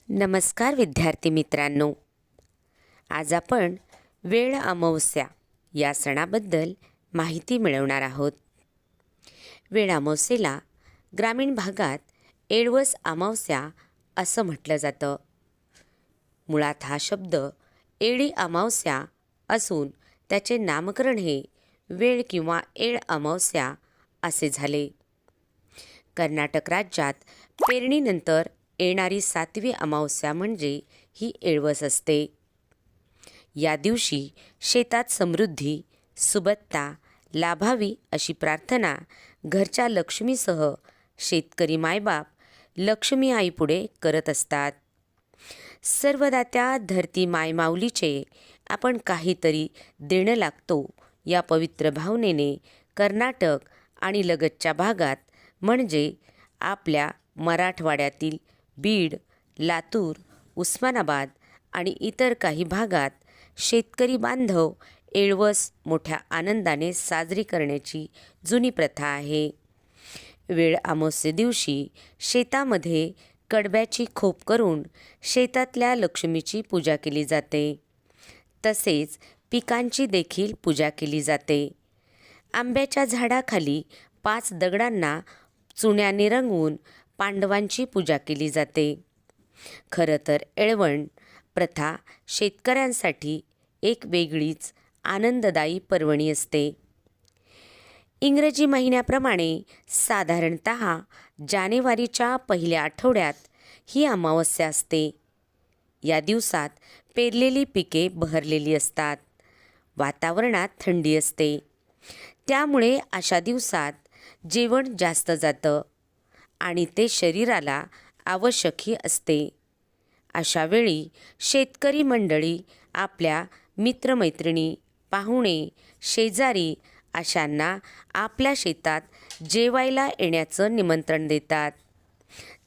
नमस्कार विद्यार्थी मित्रांनो, आज आपण वेळ अमावस्या या सणाबद्दल माहिती मिळवणार आहोत. वेळ अमावस्येला ग्रामीण भागात एळवस अमावस्या असं म्हटलं जातं. मुळात हा शब्द एळी अमावस्या असून त्याचे नामकरण हे वेळ किंवा एळ अमावस्या असे झाले. कर्नाटक राज्यात पेरणीनंतर येणारी 7वी अमावस्या म्हणजे ही एळवस असते. या दिवशी शेतात समृद्धी, सुबत्ता लाभावी अशी प्रार्थना घरच्या लक्ष्मीसह शेतकरी मायबाप लक्ष्मी आईपुढे करत असतात. सर्वदा त्या धरती मायमाऊलीचे आपण काहीतरी देणं लागतो या पवित्र भावनेने कर्नाटक आणि लगतच्या भागात म्हणजे आपल्या मराठवाड्यातील बीड, लातूर, उस्मानाबाद आणि इतर काही भागात शेतकरी बांधव एळवस मोठ्या आनंदाने साजरी करण्याची जुनी प्रथा आहे. वेळ अमावस्ये दिवशी शेतामध्ये कडब्याची खोप करून शेतातल्या लक्ष्मीची पूजा केली जाते. तसेच पिकांची देखील पूजा केली जाते. आंब्याच्या झाडाखाली 5 दगडांना चुन्याने रंगवून पांडवांची पूजा केली जाते. खरं तर एळवण प्रथा शेतकऱ्यांसाठी एक वेगळीच आनंददायी पर्वणी असते. इंग्रजी महिन्याप्रमाणे साधारणत जानेवारीच्या पहिल्या आठवड्यात ही अमावस्या असते. या दिवसात पेरलेली पिके बहरलेली असतात. वातावरणात थंडी असते. त्यामुळे अशा दिवसात जेवण जास्त जातं आणि ते शरीराला आवश्यकही असते. अशा वेळी शेतकरी मंडळी आपल्या मित्रमैत्रिणी, पाहुणे, शेजारी अशांना आपल्या शेतात जेवायला येण्याचं निमंत्रण देतात.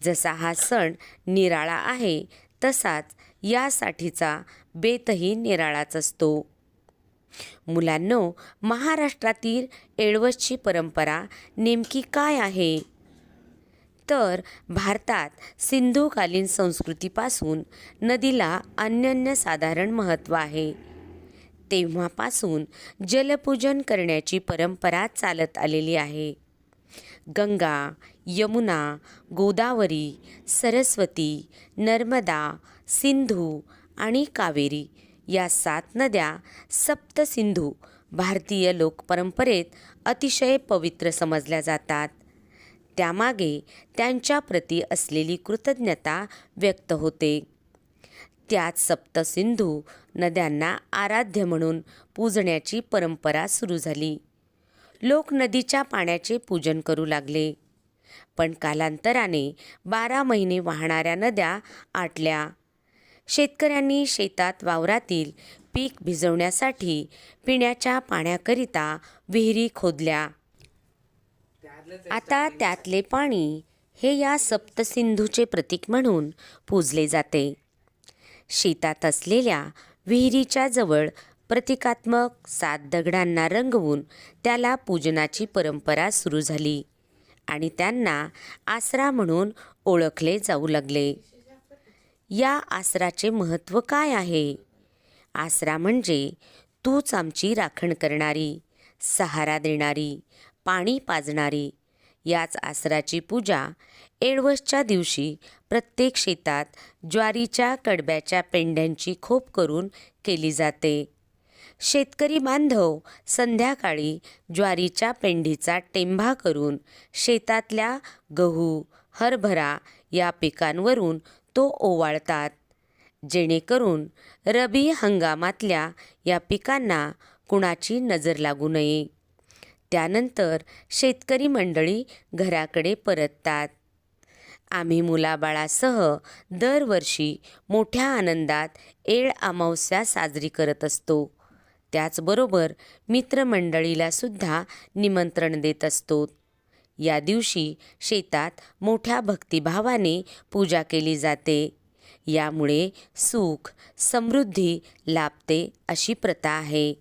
जसा हा सण निराळा आहे तसाच यासाठीचा बेतही निराळाच असतो. मुलांनो, महाराष्ट्रातील एळवसची परंपरा नेमकी काय आहे? तर भारतात सिंधुकालीन संस्कृतीपासून नदीला अनन्यसाधारण महत्त्व आहे. तेव्हापासून जलपूजन करण्याची परंपरा चालत आलेली आहे. गंगा, यमुना, गोदावरी, सरस्वती, नर्मदा, सिंधू आणि कावेरी या 7 नद्या सप्तसिंधू भारतीय लोकपरंपरेत अतिशय पवित्र समजल्या जातात. त्यामागे त्यांच्याप्रती असलेली कृतज्ञता व्यक्त होते. त्यात सप्तसिंधू नद्यांना आराध्य म्हणून पूजण्याची परंपरा सुरू झाली. लोक नदीच्या पाण्याचे पूजन करू लागले. पण कालांतराने 12 महिने वाहणाऱ्या नद्या आटल्या. शेतकऱ्यांनी शेतात वावरातील पीक भिजवण्यासाठी पिण्याच्या पाण्याकरिता विहिरी खोदल्या. आता त्यातले पाणी हे या सप्तसिंधूचे प्रतीक म्हणून पूजले जाते. शेतात असलेल्या विहिरीच्या जवळ प्रतिकात्मक 7 दगडांना रंगवून त्याला पूजनाची परंपरा सुरू झाली आणि त्यांना आसरा म्हणून ओळखले जाऊ लागले. या आसराचे महत्त्व काय आहे? आसरा म्हणजे तूच आमची राखण करणारी, सहारा देणारी, पाणी पाजणारी. याच आसराची पूजा एळवसच्या दिवशी प्रत्येक शेतात ज्वारीच्या कडब्याच्या पेंड्यांची खोप करून केली जाते. शेतकरी बांधव संध्याकाळी ज्वारीच्या पेंडीचा टेंभा करून शेतातल्या गहू, हरभरा या पिकांवरून तो ओवाळतात, जेणेकरून रबी हंगामातल्या या पिकांना कुणाची नजर लागू नये. त्यानंतर शेतकरी मंडळी घराकडे परततात. आम्ही मुलाबाळासह दरवर्षी मोठ्या आनंदात एळ अमावस्या साजरी करत असतो. त्याचबरोबर मित्रमंडळीला सुद्धा निमंत्रण देत असतो. या दिवशी शेतात मोठ्या भक्तिभावाने पूजा केली जाते. यामुळे सुख, समृद्धी लाभते अशी प्रथा आहे.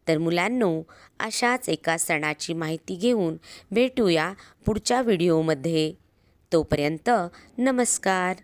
तर मुलांनो, अशाच एका सणाची माहिती घेऊन भेटूया पुढच्या व्हिडिओमध्ये. तोपर्यंत नमस्कार.